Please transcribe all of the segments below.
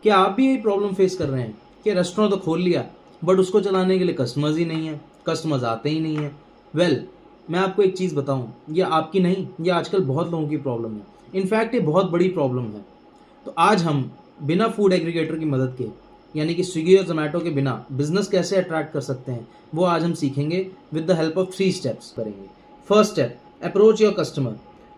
क्या आप भी यही प्रॉब्लम फेस कर रहे हैं कि रेस्टोरेंट तो खोल लिया बट उसको चलाने के लिए कस्टमर्स ही नहीं है, कस्टमर्स आते ही नहीं है? वेल, मैं आपको एक चीज़ बताऊं, ये आपकी नहीं, ये आजकल बहुत लोगों की प्रॉब्लम है। इनफैक्ट ये बहुत बड़ी प्रॉब्लम है। तो आज हम बिना फूड एग्रीगेटर की मदद के, यानी कि स्विगी और जोमेटो के बिना बिजनेस कैसे अट्रैक्ट कर सकते हैं, वो आज हम सीखेंगे। With the help of 3 steps करेंगे। First step, approach your customer.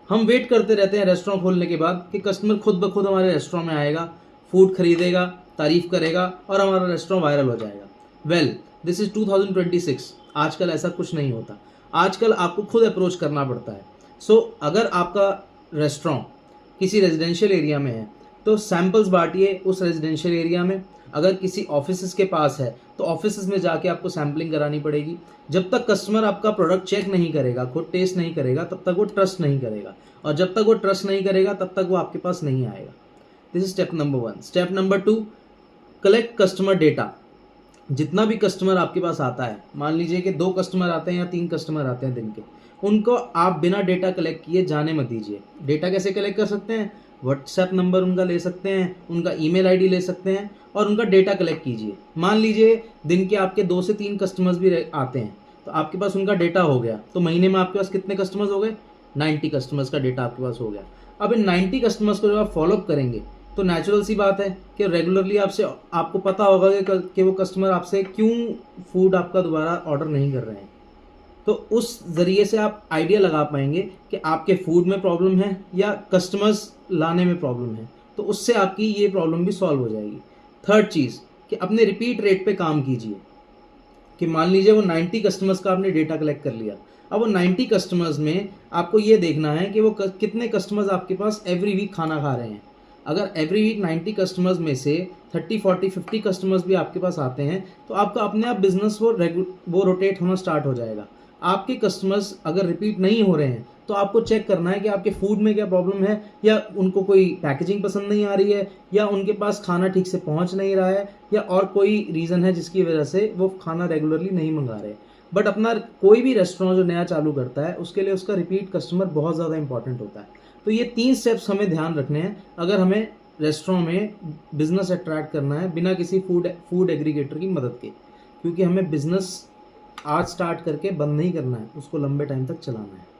हम वेट करते रहते हैं रेस्टोरेंट खोलने के बाद कि कस्टमर खुद ब खुद हमारे रेस्टोरेंट में आएगा, फूड खरीदेगा, तारीफ करेगा और हमारा रेस्टोरेंट वायरल हो जाएगा। Well, this is 2026। आजकल ऐसा कुछ नहीं होता। आजकल आपको खुद अप्रोच करना पड़ता है। सो अगर आपका रेस्टोरेंट किसी रेजिडेंशियल एरिया में है तो सैंपल्स बांटिए उस रेजिडेंशियल एरिया में। अगर किसी ऑफिस के पास है तो ऑफिस में जाके आपको सैम्पलिंग करानी पड़ेगी। जब तक कस्टमर आपका प्रोडक्ट चेक नहीं करेगा, खुद टेस्ट नहीं करेगा, तब तक वो ट्रस्ट नहीं करेगा, और जब तक वो ट्रस्ट नहीं करेगा तब तक वो आपके पास नहीं आएगा। This is step number 1। Step number 2, collect customer data. जितना भी कस्टमर आपके पास आता है, मान लीजिए कि 2 कस्टमर आते हैं या 3 कस्टमर आते हैं दिन के, उनको आप बिना डेटा कलेक्ट किए जाने मत दीजिए। डेटा कैसे कलेक्ट कर सकते हैं? व्हाट्सएप नंबर उनका ले सकते हैं, उनका ईमेल आईडी ले सकते हैं और उनका डेटा कलेक्ट कीजिए। मान लीजिए दिन के आपके 2 से 3 कस्टमर्स भी आते हैं, तो आपके पास उनका डेटा हो गया, तो महीने में आपके पास कितने कस्टमर्स हो गए? 90 कस्टमर्स का डेटा आपके पास हो गया। अब इन 90 कस्टमर्स को जब आप फॉलोअप करेंगे तो नेचुरल सी बात है कि रेगुलरली आपको पता होगा कि वो कस्टमर आपसे क्यों फूड आपका दोबारा ऑर्डर नहीं कर रहे हैं। तो उस ज़रिए से आप आइडिया लगा पाएंगे कि आपके फूड में प्रॉब्लम है या कस्टमर्स लाने में प्रॉब्लम है, तो उससे आपकी ये प्रॉब्लम भी सॉल्व हो जाएगी। थर्ड चीज़ कि अपने रिपीट रेट पे काम कीजिए। कि मान लीजिए वो 90 कस्टमर्स का आपने डेटा कलेक्ट कर लिया, अब वो 90 कस्टमर्स में आपको ये देखना है कि वो कितने कस्टमर्स आपके पास एवरी वीक खाना खा रहे हैं। अगर एवरी वीक 90 कस्टमर्स में से 30, 40, 50 कस्टमर्स भी आपके पास आते हैं तो आपका अपने आप बिजनेस वो रोटेट होना स्टार्ट हो जाएगा। आपके कस्टमर्स अगर रिपीट नहीं हो रहे हैं तो आपको चेक करना है कि आपके फूड में क्या प्रॉब्लम है, या उनको कोई पैकेजिंग पसंद नहीं आ रही है, या उनके पास खाना ठीक से पहुंच नहीं रहा है, या और कोई रीज़न है जिसकी वजह से वो खाना रेगुलरली नहीं मंगा रहे। बट अपना कोई भी रेस्टोरेंट जो नया चालू करता है उसके लिए उसका रिपीट कस्टमर बहुत ज़्यादा इंपॉर्टेंट होता है। तो ये 3 स्टेप्स हमें ध्यान रखने हैं अगर हमें रेस्टोरेंट में बिजनेस अट्रैक्ट करना है बिना किसी फूड एग्रीगेटर की मदद के। क्योंकि हमें बिजनेस आज स्टार्ट करके बंद नहीं करना है, उसको लंबे टाइम तक चलाना है।